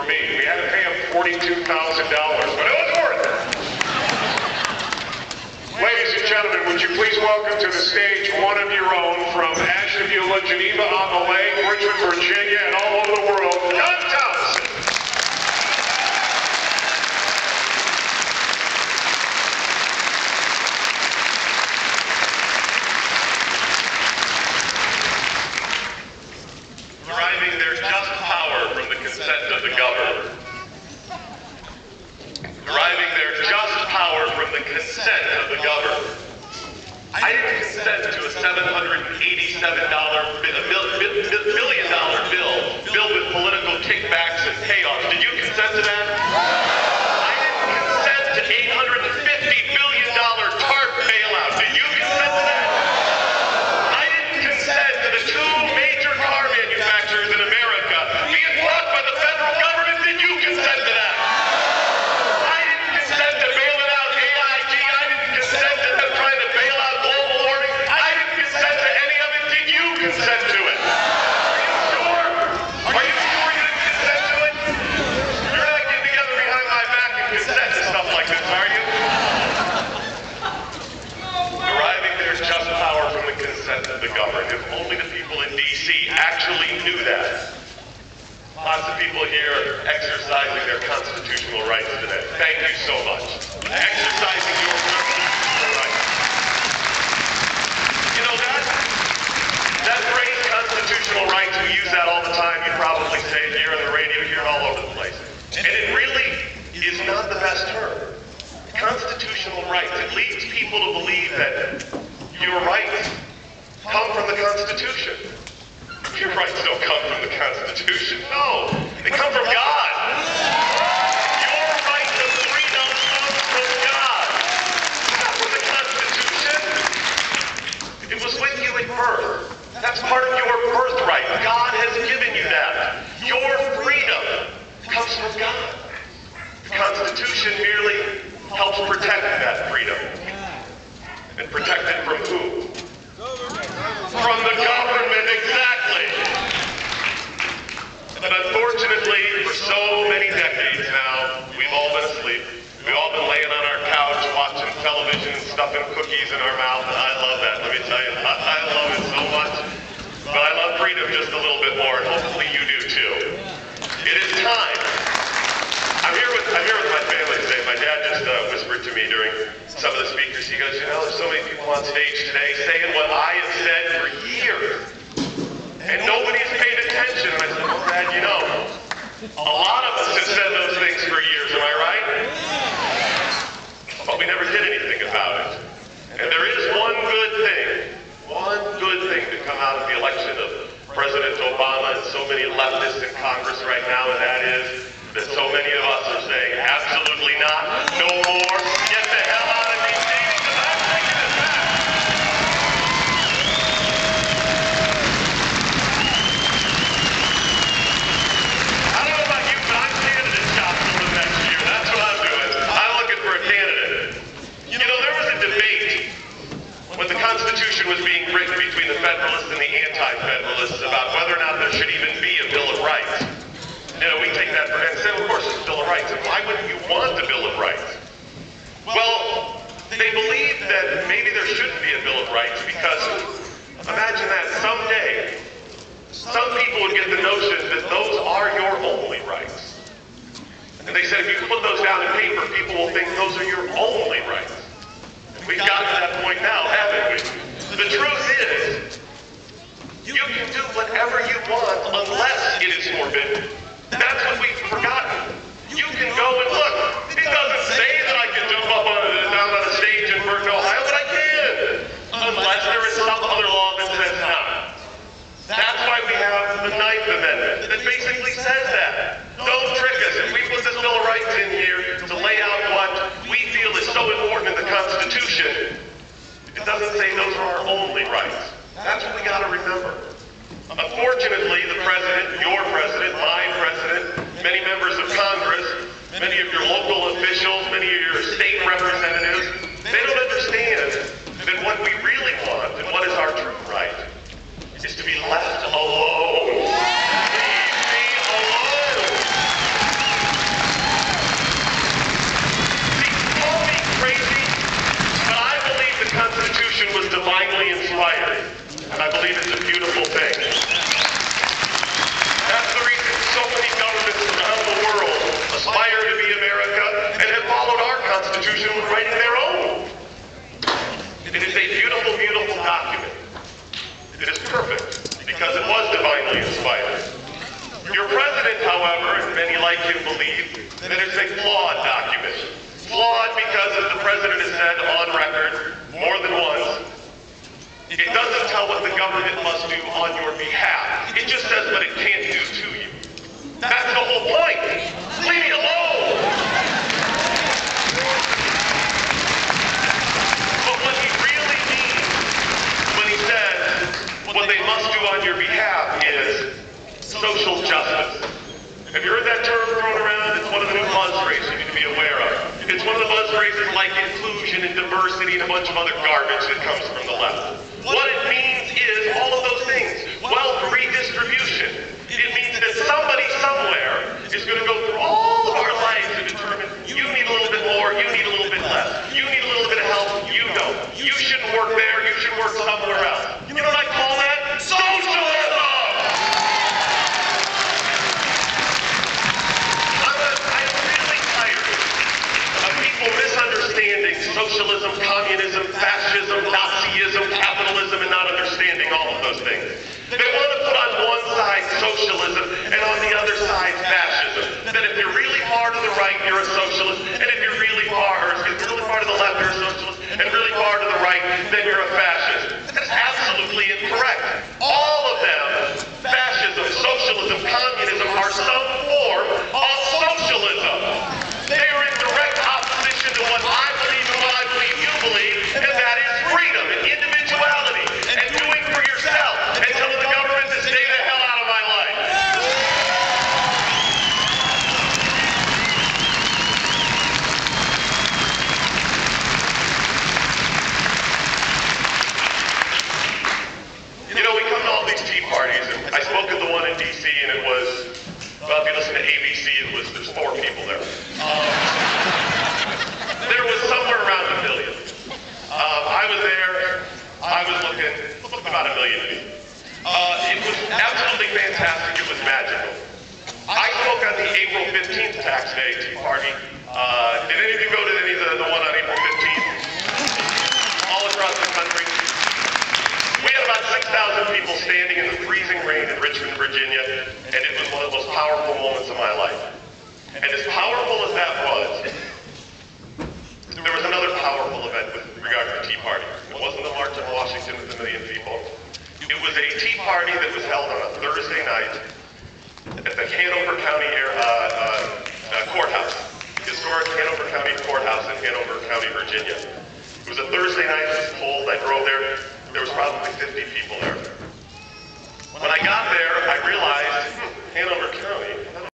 for me. We had to pay him $42,000, but it was worth it. Ladies and gentlemen, would you please welcome to the stage one of your own from Ashtabula, Geneva on the Lake, Richmond, Virginia, and all over the world, Thompson. Deriving their just power from the consent of the governor. Deriving their just power from the consent of the governor. I didn't consent to a $787 billion bill filled with political kickbacks and payoffs. Did you consent to that? I didn't consent to $850 billion TARP bailout. Did you consent to that? I didn't consent to the two major car manufacturers in America being bought by the federal government. Did you consent to that? I didn't consent to bailing out AIG. I didn't consent to them trying to bail out global warming. I didn't consent to any of it. Did you consent to it? Are you sure you didn't consent to it? You're not getting together behind my back and consent to stuff like this, are you? Deriving their just power from the consent of the government. If only the people in D.C. actually knew that. Lots of people here exercising their constitutional rights today. Thank you so much. Exercising your constitutional rights. You know that phrase, constitutional rights, we use that all the time. You probably say it here on the radio, you hear it all over the place. And it really is not the best term. Constitutional rights, it leads people to believe that your rights come from the Constitution. Your rights don't come from the Constitution. No, they come from God. Your right to freedom comes from God, not from the Constitution. It was with you at birth. That's part of your birthright. God has given you that. Your freedom comes from God. The Constitution merely helps protect that freedom. And protect it from who? From the government, exactly. But unfortunately, for so many decades now, we've all been asleep. We've all been laying on our couch, watching television, and stuffing cookies in our mouth, and I love that. Let me tell you, I love it so much. But I love freedom just a little bit more, and hopefully you do too. It is time. I'm here with my family today. My dad just whispered to me during some of the speakers. He goes, you know, there's so many people on stage today saying what I have said for years, and nobody's paid attention. And I said, well, Dad, you know, a lot of us have said those things for years. Am I right? But we never did anything about it. And there is one good thing to come out of the election of President Obama and so many leftists in Congress right now, and that is that so many of us are saying, absolutely not, no more, get the hell out of D.C. because I'm taking it back. I don't know about you, but I'm candidate shopping for the next year. That's what I'm doing. I'm looking for a candidate. You know, there was a debate when the Constitution was being written between the Federalists and the Anti-Federalists about whether or not there should even be a Bill of Rights. You know, we take that for granted and say, of course, it's a Bill of Rights. And why wouldn't you want a Bill of Rights? Well, they believe that maybe there shouldn't be a Bill of Rights because imagine that someday some people would get the notion that those are your only rights. And they said if you put those down in paper, people will think those are your only rights. We've gotten to that point now, haven't we? The truth is, you can do whatever you want unless it is forbidden. That's what we've forgotten. You can go and look. It doesn't say that I can jump up down on a stage in Burton, Ohio, but I can. Unless there is some other law that says not. That's why we have the 9th Amendment that basically says that. Don't trick us. If we put this Bill of Rights in here to lay out what we feel is so important in the Constitution, it doesn't say those are our only rights. That's what we got to remember. Unfortunately, the president, your president, my president, many members of Congress, many of your local officials, many of your state representatives, they don't understand that what we really want and what is our true right is to be left alone. Leave me alone. however, and many like him believe, that it's a flawed document. Flawed because, as the president has said on record more than once, it doesn't tell what the government must do on your behalf. It just says what it can't do to you. That's the whole point. Leave me alone. But what he really means when he says what they must do on your behalf is social justice. Have you heard that term thrown around? It's one of the new buzz phrases you need to be aware of. It's one of the buzz phrases like inclusion and diversity and a bunch of other garbage that comes from the left. What it means is all of those things. Wealth redistribution. It means that somebody somewhere is going to go through all of our lives to determine you need a little bit more, you need a little bit less. You need a little bit of help, you don't. You shouldn't work there, you should work somewhere else. You know what I call that? Socialism! I'm really tired of people misunderstanding socialism, communism, fascism, Nazism, capitalism, and not understanding all of those things. They want to put on one side socialism and on the other side fascism. That if you're really far to the right, you're a socialist, and if you're really far, or if you're really far to the left, you're a socialist, and really far to the right, then you're a fascist. That's absolutely incorrect. All of them, fascism, socialism, communism, are some form of socialism. They are in direct opposition to what I believe and what I believe you believe, and that is freedom and individuality and doing for yourself and telling the government to stay the hell out of my life. You know, we come to all these tea parties, and I spoke at the one in D.C., and it was, well, if you listen to ABC, there's 4 people there. There was somewhere around 1 million. I was there. I was looking about 1 million people. It was absolutely fantastic. It was magical. I spoke on the April 15th Tax Day Tea Party. Did any of you go to any of the one on April 15th? All across the country. We had about 6,000 people standing in the freezing rain in Richmond, Virginia, and it was one of the most powerful moments of my life. And as powerful as that was, there was another powerful event with regard to the Tea Party. It wasn't the March on Washington with 1 million people. It was a tea party that was held on a Thursday night at the Hanover County Courthouse, historic Hanover County Courthouse in Hanover County, Virginia. It was a Thursday night. It was cold. I drove there. There was probably 50 people there. When I got there, I realized Hanover County